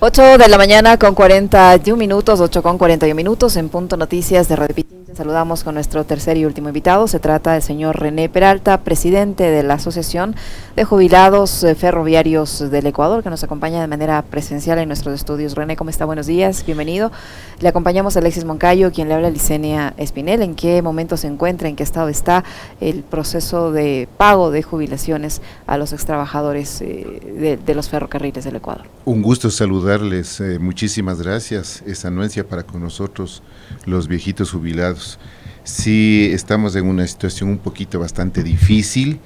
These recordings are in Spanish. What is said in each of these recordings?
8 de la mañana con 41 minutos, 8 con 41 minutos, en Punto Noticias de Radio Pichincha. Saludamos con nuestro tercer y último invitado. Se trata del señor René Peralta, presidente de la Asociación de Jubilados Ferroviarios del Ecuador, que nos acompaña de manera presencial en nuestros estudios. René, ¿cómo está? Buenos días, bienvenido. Le acompañamos a Alexis Moncayo, quien le habla a Licenia Espinel. ¿En qué momento se encuentra, en qué estado está el proceso de pago de jubilaciones a los extrabajadores de los ferrocarriles del Ecuador? Un gusto saludarles, muchísimas gracias. Esa anuencia para con nosotros, los viejitos jubilados. Sí, estamos en una situación un poquito bastante difícil,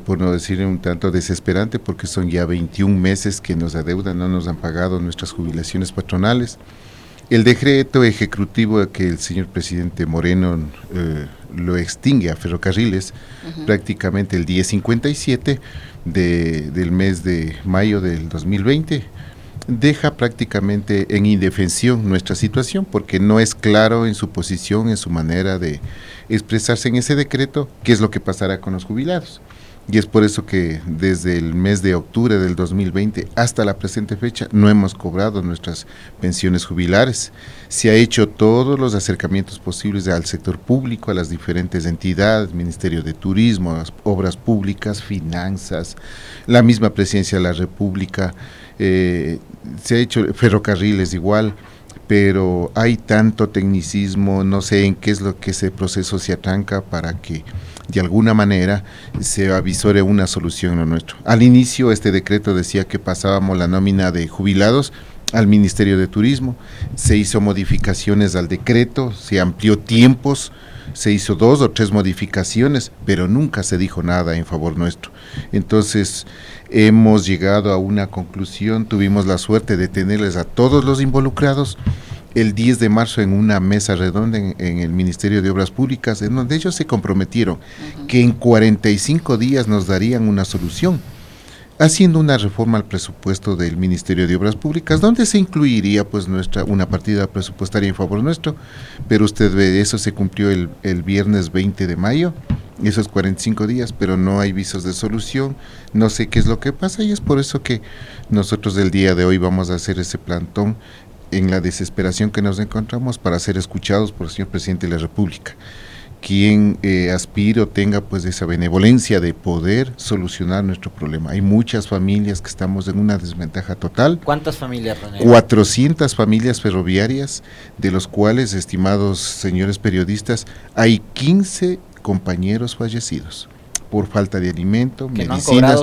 por no decir un tanto desesperante, porque son ya 21 meses que nos adeudan, no nos han pagado nuestras jubilaciones patronales. El decreto ejecutivo que el señor presidente Moreno lo extingue a Ferrocarriles, prácticamente el día 57 del mes de mayo del 2020, deja prácticamente en indefensión nuestra situación, porque no es claro en su posición, en su manera de expresarse en ese decreto, qué es lo que pasará con los jubilados. Y es por eso que desde el mes de octubre del 2020 hasta la presente fecha no hemos cobrado nuestras pensiones jubilares. Se ha hecho todos los acercamientos posibles al sector público, a las diferentes entidades, Ministerio de Turismo, Obras Públicas, Finanzas, la misma Presidencia de la República, se ha hecho Ferrocarriles igual, pero hay tanto tecnicismo, no sé en qué es lo que ese proceso se atranca para que de alguna manera se avisore una solución en lo nuestro. Al inicio este decreto decía que pasábamos la nómina de jubilados al Ministerio de Turismo, se hizo modificaciones al decreto, se amplió tiempos, se hizo 2 o 3 modificaciones, pero nunca se dijo nada en favor nuestro. Entonces hemos llegado a una conclusión, tuvimos la suerte de tenerles a todos los involucrados el 10 de marzo en una mesa redonda en el Ministerio de Obras Públicas, en donde ellos se comprometieron que en 45 días nos darían una solución, haciendo una reforma al presupuesto del Ministerio de Obras Públicas, donde se incluiría pues una partida presupuestaria en favor nuestro, pero usted ve, eso se cumplió el viernes 20 de mayo, esos 45 días, pero no hay visos de solución, no sé qué es lo que pasa, y es por eso que nosotros el día de hoy vamos a hacer ese plantón en la desesperación que nos encontramos para ser escuchados por el señor presidente de la República, quien aspire o tenga pues esa benevolencia de poder solucionar nuestro problema. Hay muchas familias que estamos en una desventaja total. ¿Cuántas familias, René? 400 familias ferroviarias, de los cuales, estimados señores periodistas, hay 15 compañeros fallecidos por falta de alimento, que medicinas,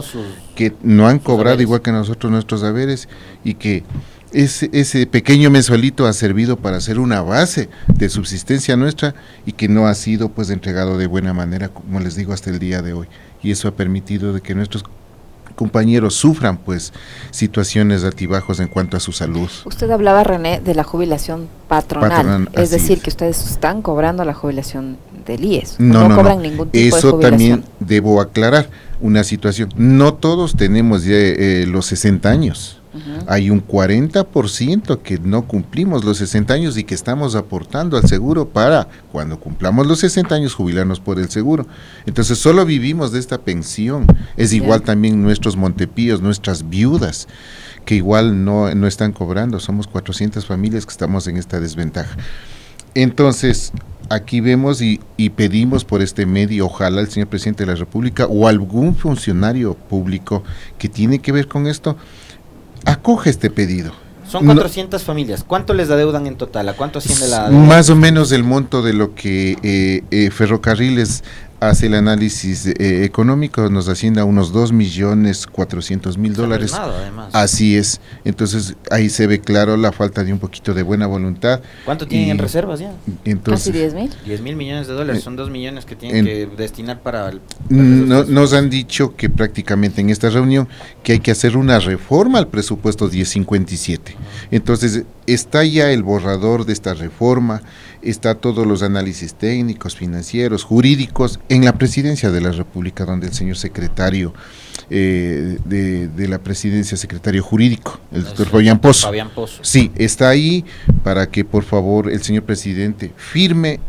que no han cobrado igual que nosotros nuestros haberes, y que ese pequeño mensualito ha servido para hacer una base de subsistencia nuestra y que no ha sido pues entregado de buena manera, como les digo, hasta el día de hoy, y eso ha permitido de que nuestros compañeros sufran pues situaciones altibajos en cuanto a su salud. Usted hablaba, René, de la jubilación patronal, es decir, que ustedes están cobrando la jubilación del IES, no cobran ningún tipo de jubilación. Eso también debo aclarar una situación, no todos tenemos ya los 60 años. Hay un 40% que no cumplimos los 60 años y que estamos aportando al seguro para, cuando cumplamos los 60 años, jubilarnos por el seguro. Entonces solo vivimos de esta pensión. Es igual también nuestros montepíos, nuestras viudas, que igual no están cobrando. Somos 400 familias que estamos en esta desventaja. Entonces aquí vemos y pedimos por este medio, ojalá el señor presidente de la República o algún funcionario público que tiene que ver con esto, acoge este pedido. Son 400 familias. ¿Cuánto les adeudan en total? ¿A cuánto asciende la deuda? Más o menos el monto de lo que Ferrocarriles hace el análisis económico, nos asciende a unos $2.400.000. Nada, además. Así es. Entonces ahí se ve claro la falta de un poquito de buena voluntad. ¿Cuánto tienen en reservas ya? Casi 10.000. 10.000 millones de dólares, son 2 millones que tienen que destinar para el... Nos han dicho que prácticamente en esta reunión que hay que hacer una reforma al presupuesto 1057. Entonces está ya el borrador de esta reforma, está todos los análisis técnicos, financieros, jurídicos en la Presidencia de la República, donde el señor secretario de la Presidencia, secretario jurídico, el doctor Fabián Pozo. Sí, está ahí para que por favor el señor presidente firme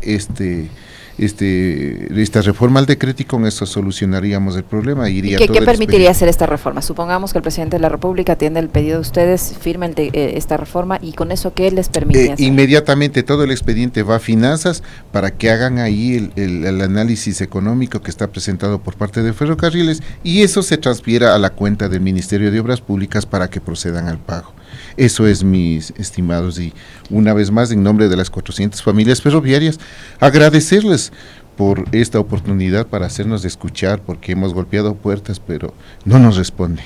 esta reforma al decreto y con eso solucionaríamos el problema. ¿Y qué permitiría hacer esta reforma? Supongamos que el presidente de la República atiende el pedido de ustedes, firmen esta reforma y con eso, ¿qué les permite hacer? Inmediatamente todo el expediente va a finanzas para que hagan ahí el análisis económico que está presentado por parte de Ferrocarriles y eso se transfiera a la cuenta del Ministerio de Obras Públicas para que procedan al pago. Eso es, mis estimados, y una vez más, en nombre de las 400 familias ferroviarias, agradecerles por esta oportunidad para hacernos escuchar, porque hemos golpeado puertas, pero no nos responden.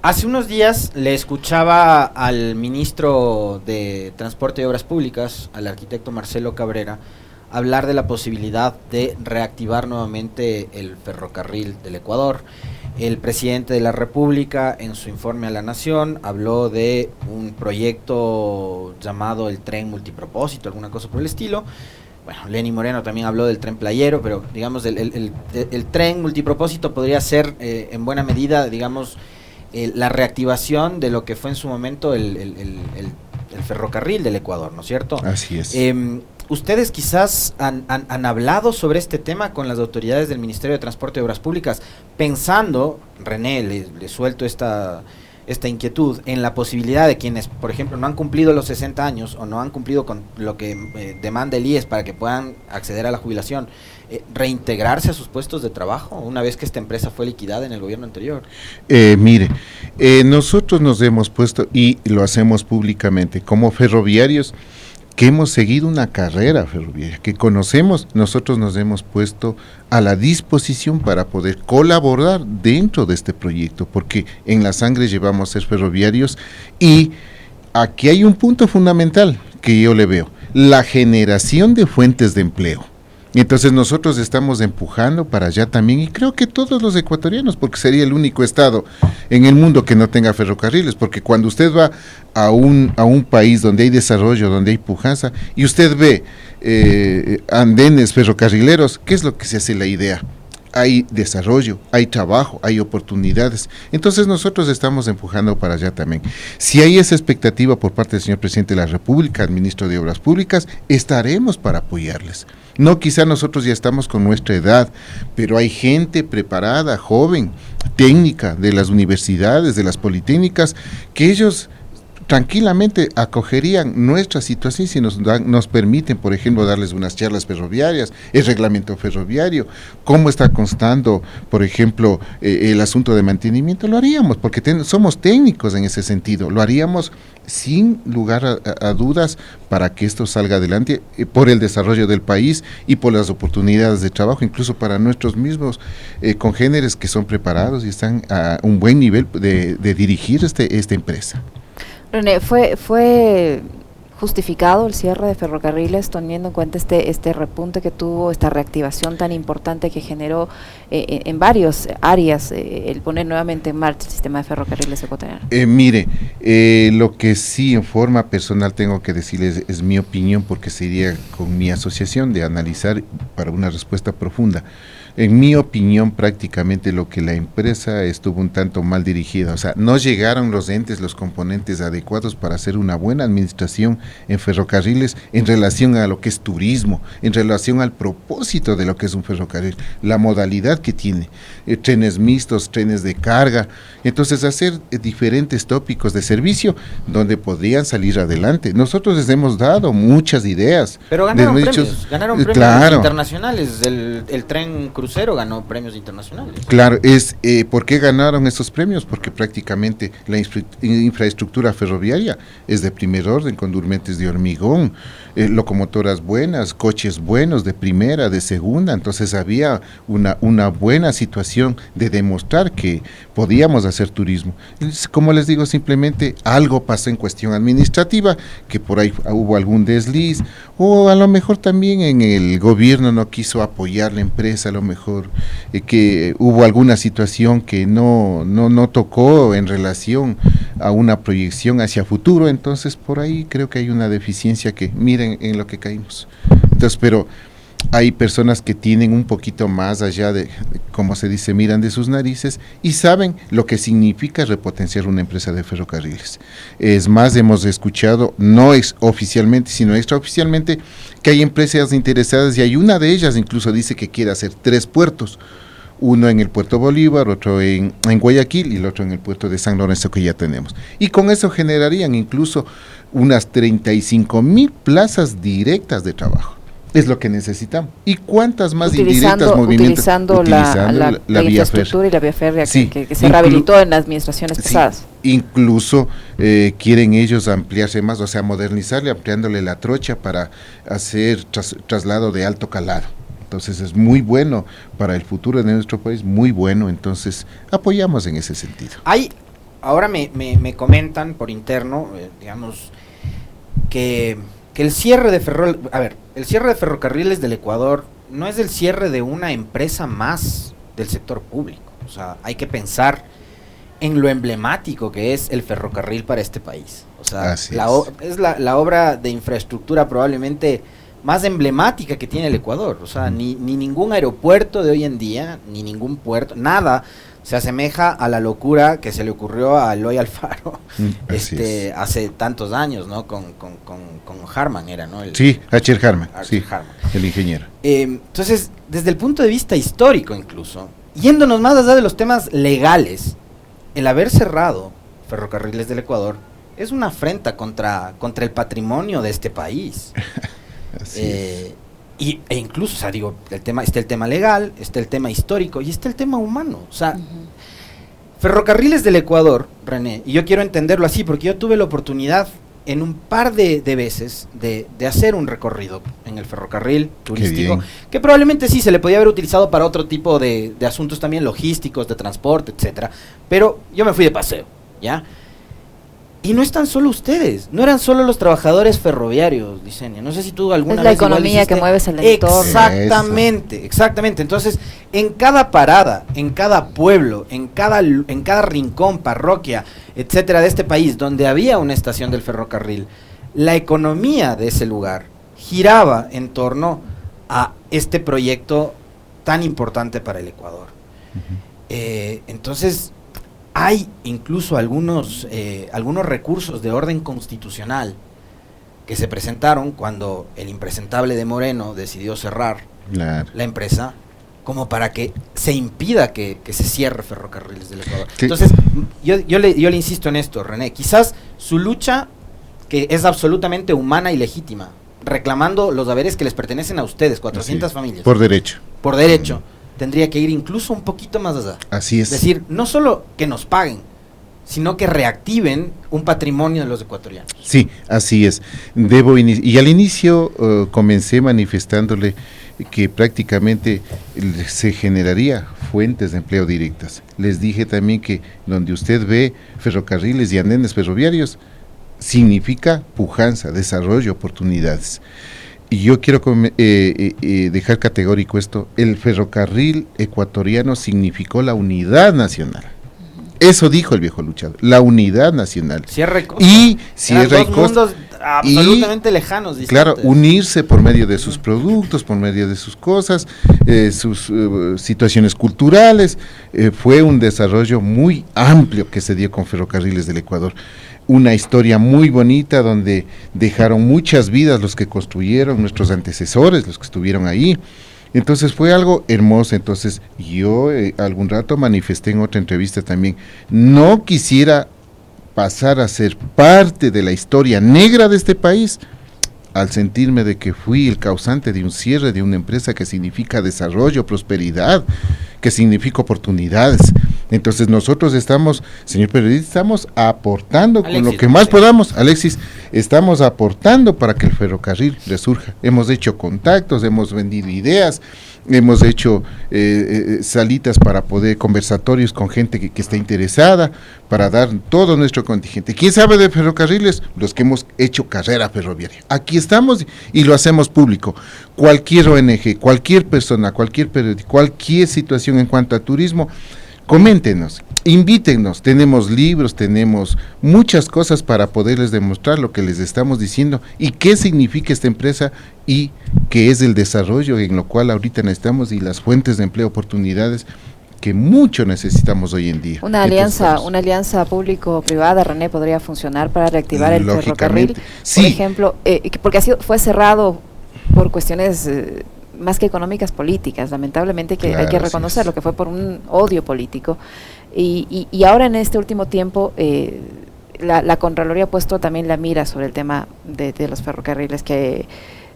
Hace unos días le escuchaba al ministro de Transporte y Obras Públicas, al arquitecto Marcelo Cabrera, hablar de la posibilidad de reactivar nuevamente el ferrocarril del Ecuador. El presidente de la República, en su informe a la Nación, habló de un proyecto llamado el tren multipropósito, alguna cosa por el estilo. Bueno, Lenny Moreno también habló del tren playero, pero digamos el tren multipropósito podría ser en buena medida, digamos, la reactivación de lo que fue en su momento el ferrocarril del Ecuador, ¿no es cierto? Así es. Ustedes quizás han hablado sobre este tema con las autoridades del Ministerio de Transporte y Obras Públicas, pensando, René, le suelto esta inquietud, en la posibilidad de quienes, por ejemplo, no han cumplido los 60 años o no han cumplido con lo que demanda el IES para que puedan acceder a la jubilación, reintegrarse a sus puestos de trabajo una vez que esta empresa fue liquidada en el gobierno anterior. Mire, nosotros nos hemos puesto, y lo hacemos públicamente, como ferroviarios, que hemos seguido una carrera ferroviaria, que conocemos, nosotros nos hemos puesto a la disposición para poder colaborar dentro de este proyecto, porque en la sangre llevamos a ser ferroviarios y aquí hay un punto fundamental que yo le veo, la generación de fuentes de empleo. Entonces nosotros estamos empujando para allá también y creo que todos los ecuatorianos, porque sería el único estado en el mundo que no tenga ferrocarriles, porque cuando usted va a un país donde hay desarrollo, donde hay pujanza y usted ve andenes ferrocarrileros, ¿qué es lo que se hace la idea? Hay desarrollo, hay trabajo, hay oportunidades. Entonces nosotros estamos empujando para allá también. Si hay esa expectativa por parte del señor presidente de la República, el ministro de Obras Públicas, estaremos para apoyarles. No, quizá nosotros ya estamos con nuestra edad, pero hay gente preparada, joven, técnica, de las universidades, de las politécnicas, que ellos tranquilamente acogerían nuestra situación si nos permiten, por ejemplo, darles unas charlas ferroviarias, el reglamento ferroviario, cómo está constando, por ejemplo, el asunto de mantenimiento, lo haríamos, porque somos técnicos en ese sentido, lo haríamos sin lugar a dudas para que esto salga adelante por el desarrollo del país y por las oportunidades de trabajo, incluso para nuestros mismos congéneres que son preparados y están a un buen nivel de dirigir esta empresa. René, ¿fue justificado el cierre de ferrocarriles teniendo en cuenta este repunte que tuvo, esta reactivación tan importante que generó en varias áreas el poner nuevamente en marcha el sistema de ferrocarriles ecuatoriano? Mire, lo que sí en forma personal tengo que decirles es mi opinión, porque sería con mi asociación de analizar para una respuesta profunda. En mi opinión, prácticamente lo que la empresa estuvo un tanto mal dirigida, o sea, no llegaron los entes, los componentes adecuados para hacer una buena administración en ferrocarriles en relación a lo que es turismo, en relación al propósito de lo que es un ferrocarril, la modalidad que tiene, trenes mixtos, trenes de carga, entonces hacer diferentes tópicos de servicio donde podrían salir adelante. Nosotros les hemos dado muchas ideas. Pero ganaron premios claro, internacionales, el tren crucero ganó premios internacionales. Claro, ¿por qué ganaron esos premios? Porque prácticamente la infraestructura ferroviaria es de primer orden, con durmentes de hormigón, locomotoras buenas, coches buenos de primera, de segunda, entonces había una buena situación de demostrar que podíamos hacer turismo. Como les digo, simplemente algo pasó en cuestión administrativa, que por ahí hubo algún desliz, o a lo mejor también en el gobierno no quiso apoyar la empresa, a lo mejor que hubo alguna situación que no tocó en relación a una proyección hacia futuro, entonces por ahí creo que hay una deficiencia que miren en lo que caímos. Entonces, pero hay personas que tienen un poquito más allá de, como se dice, miran de sus narices y saben lo que significa repotenciar una empresa de ferrocarriles. Es más, hemos escuchado, no oficialmente, sino extraoficialmente, que hay empresas interesadas y hay una de ellas incluso dice que quiere hacer 3 puertos. Uno en el puerto Bolívar, otro en Guayaquil y el otro en el puerto de San Lorenzo que ya tenemos. Y con eso generarían incluso unas 35,000 plazas directas de trabajo. Es lo que necesitamos. ¿Y cuántas más indirectas movimientos? Utilizando la infraestructura y la vía férrea que se rehabilitó en las administraciones pasadas. Incluso quieren ellos ampliarse más, o sea, modernizarle, ampliándole la trocha para hacer traslado de alto calado. Entonces es muy bueno para el futuro de nuestro país, muy bueno, entonces apoyamos en ese sentido. Ahora me comentan por interno, digamos, que el cierre de ferrocarriles del Ecuador no es el cierre de una empresa más del sector público. O sea, hay que pensar en lo emblemático que es el ferrocarril para este país. O sea, es la obra de infraestructura probablemente más emblemática que tiene el Ecuador. O sea, ni ningún aeropuerto de hoy en día, ni ningún puerto, nada se asemeja a la locura que se le ocurrió a Eloy Alfaro hace tantos años, ¿no? Con Harman era, ¿no? Archer Harman, el ingeniero. Entonces, desde el punto de vista histórico incluso, yéndonos más allá de los temas legales, el haber cerrado Ferrocarriles del Ecuador es una afrenta contra el patrimonio de este país. E incluso, o sea, digo, está el tema legal, está el tema histórico y está el tema humano. O sea, Ferrocarriles del Ecuador, René, y yo quiero entenderlo así porque yo tuve la oportunidad en un par de veces de hacer un recorrido en el ferrocarril turístico, que probablemente sí se le podía haber utilizado para otro tipo de asuntos también logísticos, de transporte, etcétera, pero yo me fui de paseo, ¿ya? Y no están solo ustedes, no eran solo los trabajadores ferroviarios, Licenia. No sé si tú alguna vez... Es la economía que mueves el entorno. Exactamente. Entonces, en cada parada, en cada pueblo, en cada rincón, parroquia, etcétera, de este país, donde había una estación del ferrocarril, la economía de ese lugar giraba en torno a este proyecto tan importante para el Ecuador. Entonces, hay incluso algunos recursos de orden constitucional que se presentaron cuando el impresentable de Moreno decidió cerrar la empresa, como para que se impida que se cierre Ferrocarriles del Ecuador. Sí. Entonces, yo le insisto en esto, René, quizás su lucha, que es absolutamente humana y legítima, reclamando los haberes que les pertenecen a ustedes, 400 familias. Por derecho. Tendría que ir incluso un poquito más allá. Así es. Es decir, no solo que nos paguen, sino que reactiven un patrimonio de los ecuatorianos. Sí, así es. Y al inicio comencé manifestándole que prácticamente se generaría fuentes de empleo directas. Les dije también que donde usted ve ferrocarriles y andenes ferroviarios, significa pujanza, desarrollo, oportunidades. Y yo quiero dejar categórico esto: el ferrocarril ecuatoriano significó la unidad nacional. Eso dijo el viejo luchador, la unidad nacional. Sierra y Costa. Y Sierra y Costa. Mundos absolutamente lejanos. Distantes. Claro, unirse por medio de sus productos, por medio de sus cosas, sus situaciones culturales. Fue un desarrollo muy amplio que se dio con Ferrocarriles del Ecuador. Una historia muy bonita donde dejaron muchas vidas los que construyeron, nuestros antecesores, los que estuvieron ahí. Entonces fue algo hermoso. Entonces yo algún rato manifesté en otra entrevista también, no quisiera pasar a ser parte de la historia negra de este país al sentirme de que fui el causante de un cierre de una empresa que significa desarrollo, prosperidad, que significa oportunidades. Entonces nosotros estamos, señor periodista, estamos aportando Alexis, con lo que más podamos. Alexis, estamos aportando para que el ferrocarril resurja. Hemos hecho contactos, hemos vendido ideas, hemos hecho salitas para poder, conversatorios con gente que está interesada, para dar todo nuestro contingente. ¿Quién sabe de ferrocarriles? Los que hemos hecho carrera ferroviaria. Aquí estamos y lo hacemos público. Cualquier ONG, cualquier persona, cualquier periódico, cualquier situación en cuanto a turismo, coméntenos. invítennos, tenemos libros, tenemos muchas cosas para poderles demostrar lo que les estamos diciendo y qué significa esta empresa y qué es el desarrollo en lo cual ahorita necesitamos y las fuentes de empleo, oportunidades que mucho necesitamos hoy en día. Una alianza público-privada, René, podría funcionar para reactivar el ferrocarril, sí. Por ejemplo, porque fue cerrado por cuestiones más que económicas, políticas, lamentablemente, que hay que reconocerlo, que fue por un odio político. Y ahora en este último tiempo la Contraloría ha puesto también la mira sobre el tema de los ferrocarriles, que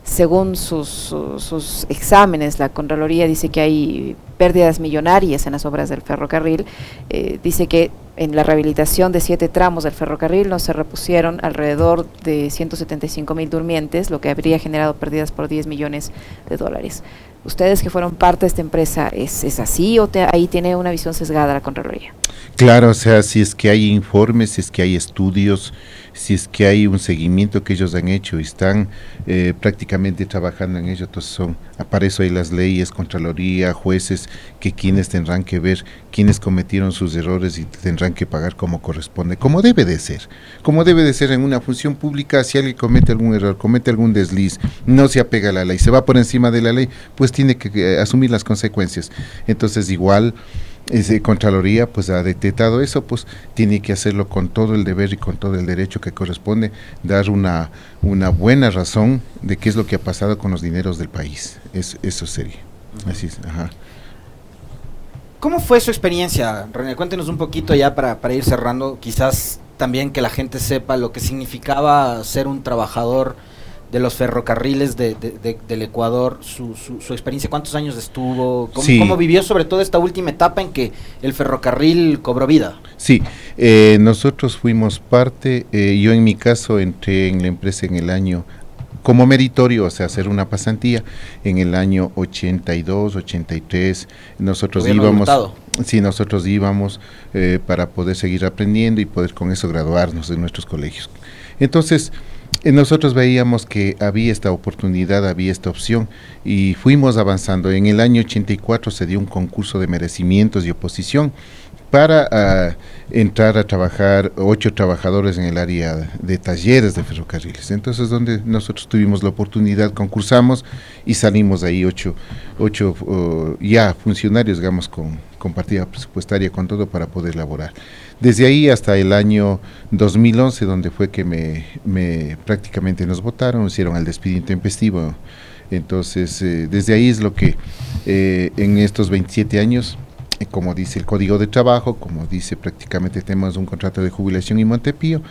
según sus exámenes, la Contraloría dice que hay pérdidas millonarias en las obras del ferrocarril. Dice que en la rehabilitación de 7 tramos del ferrocarril no se repusieron alrededor de 175,000 durmientes, lo que habría generado pérdidas por 10 millones de dólares. Ustedes que fueron parte de esta empresa, ¿es así o ahí tiene una visión sesgada la Contraloría? Claro, o sea, si es que hay informes, si es que hay estudios, si es que hay un seguimiento que ellos han hecho y están prácticamente trabajando en ello, entonces para eso hay las leyes, Contraloría, jueces, que quienes tendrán que ver quienes cometieron sus errores y tendrán que pagar como corresponde, como debe de ser en una función pública. Si alguien comete algún error, comete algún desliz, no se apega a la ley, se va por encima de la ley, pues tiene que asumir las consecuencias. Entonces igual Contraloría pues ha detectado eso, pues tiene que hacerlo con todo el deber y con todo el derecho que corresponde, dar una buena razón de qué es lo que ha pasado con los dineros del país. Eso sería. Así es. Ajá. ¿Cómo fue su experiencia, René? Cuéntenos un poquito ya para ir cerrando, quizás también que la gente sepa lo que significaba ser un trabajador de los ferrocarriles del Ecuador, su experiencia, ¿cuántos años estuvo? ¿Cómo vivió sobre todo esta última etapa en que el ferrocarril cobró vida? Sí, nosotros fuimos parte, yo en mi caso entré en la empresa en el año, como meritorio, o sea, hacer una pasantía, en el año 82, 83, nosotros íbamos para poder seguir aprendiendo y poder con eso graduarnos de nuestros colegios. Entonces, nosotros veíamos que había esta oportunidad, había esta opción y fuimos avanzando. En el año 84 se dio un concurso de merecimientos y oposición para entrar a trabajar 8 trabajadores en el área de talleres de ferrocarriles. Entonces, donde nosotros tuvimos la oportunidad, concursamos y salimos ahí 8 ya funcionarios, digamos, con partida presupuestaria, con todo para poder laborar. Desde ahí hasta el año 2011, donde fue que prácticamente nos votaron, hicieron el despido intempestivo. Entonces, desde ahí es lo que en estos 27 años, como dice el Código de Trabajo, como dice prácticamente tenemos un contrato de jubilación y Montepío,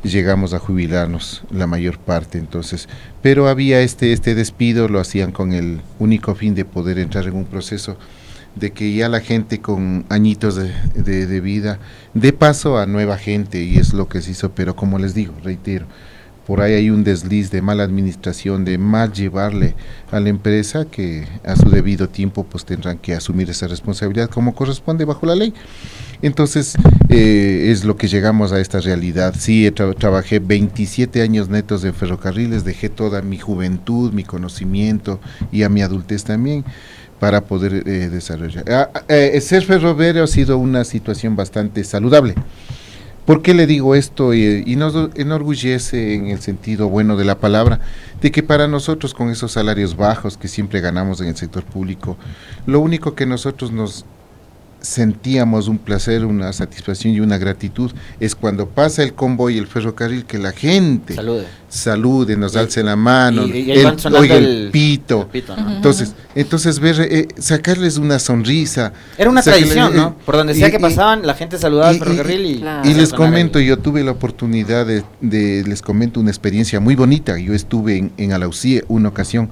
llegamos a jubilarnos la mayor parte. Entonces, pero había este despido, lo hacían con el único fin de poder entrar en un proceso de que ya la gente con añitos de vida dé paso a nueva gente, y es lo que se hizo. Pero como les digo, reitero, por ahí hay un desliz de mala administración, de mal llevarle a la empresa, que a su debido tiempo pues tendrán que asumir esa responsabilidad como corresponde bajo la ley. Entonces es lo que llegamos a esta realidad. Sí, trabajé 27 años netos en ferrocarriles, dejé toda mi juventud, mi conocimiento y a mi adultez también para poder desarrollar. Ser ferroviario ha sido una situación bastante saludable. ¿Por qué le digo esto? Y nos enorgullece en el sentido bueno de la palabra, de que para nosotros, con esos salarios bajos que siempre ganamos en el sector público, lo único que nosotros nos sentíamos un placer, una satisfacción y una gratitud es cuando pasa el convoy, el ferrocarril, que la gente salude, nos alce la mano, oiga el pito. Entonces ver, sacarles una sonrisa. Era una tradición, ¿no? Por donde sea que pasaban, la gente saludaba al ferrocarril y les comento, yo tuve la oportunidad les comento una experiencia muy bonita. Yo estuve en Alausí una ocasión,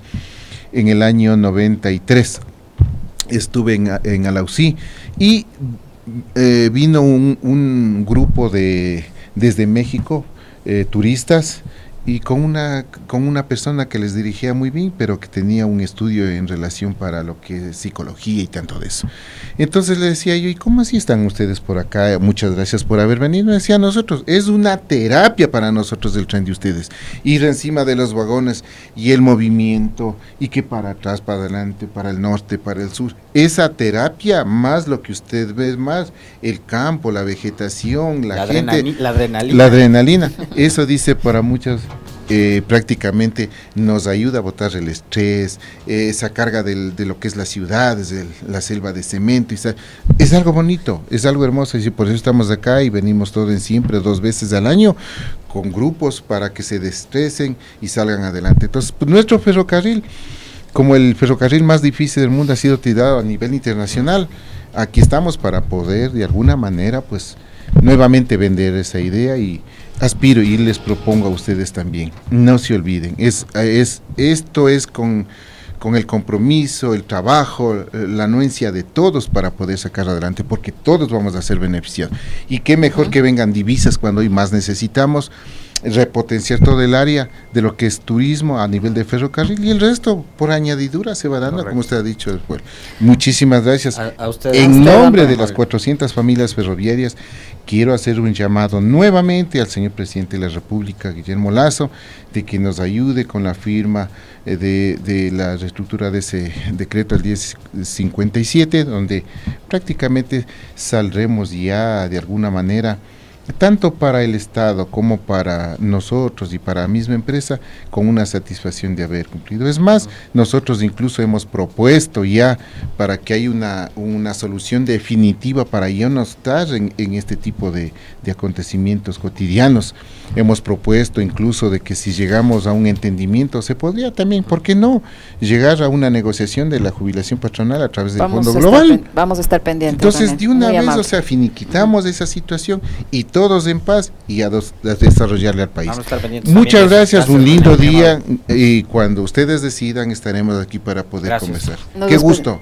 en el año 93, estuve en Alausí, y vino un grupo desde México, turistas, y con una persona que les dirigía muy bien, pero que tenía un estudio en relación para lo que es psicología y tanto de eso. Entonces le decía yo, ¿y cómo así están ustedes por acá? Muchas gracias por haber venido. Me decía, nosotros, es una terapia para nosotros el tren de ustedes, ir encima de los vagones y el movimiento, y que para atrás, para adelante, para el norte, para el sur, esa terapia, más lo que usted ve, más el campo, la vegetación, la gente, la adrenalina, eso dice para muchos. Prácticamente nos ayuda a botar el estrés, esa carga de lo que es la ciudad, desde la selva de cemento, es algo bonito, es algo hermoso, y por eso estamos acá y venimos todos en siempre 2 veces al año con grupos para que se destresen y salgan adelante. Entonces, pues, nuestro ferrocarril, como el ferrocarril más difícil del mundo, ha sido tirado a nivel internacional. Aquí estamos para poder de alguna manera pues nuevamente vender esa idea, y aspiro y les propongo a ustedes también, no se olviden, esto es con el compromiso, el trabajo, la anuencia de todos para poder sacar adelante, porque todos vamos a ser beneficiados, y qué mejor que vengan divisas cuando hoy más necesitamos repotenciar todo el área de lo que es turismo a nivel de ferrocarril, y el resto por añadidura se va dando. Correcto. Como usted ha dicho. Bueno, muchísimas gracias. A usted, en nombre de las 400 familias ferroviarias, quiero hacer un llamado nuevamente al señor presidente de la República, Guillermo Lasso, de que nos ayude con la firma de la reestructura de ese decreto, el 1057, donde prácticamente saldremos ya de alguna manera, tanto para el Estado como para nosotros y para la misma empresa, con una satisfacción de haber cumplido. Es más, nosotros incluso hemos propuesto ya para que haya una solución definitiva para ya no estar en este tipo de acontecimientos cotidianos. Hemos propuesto incluso de que si llegamos a un entendimiento, se podría también, ¿por qué no?, llegar a una negociación de la jubilación patronal a través del Fondo Global. Vamos a estar pendientes. Entonces, también. de una vez, amable. O sea, finiquitamos esa situación y todos en paz, y a desarrollarle al país. Muchas gracias, un lindo día, y cuando ustedes decidan estaremos aquí para poder conversar. Qué gusto.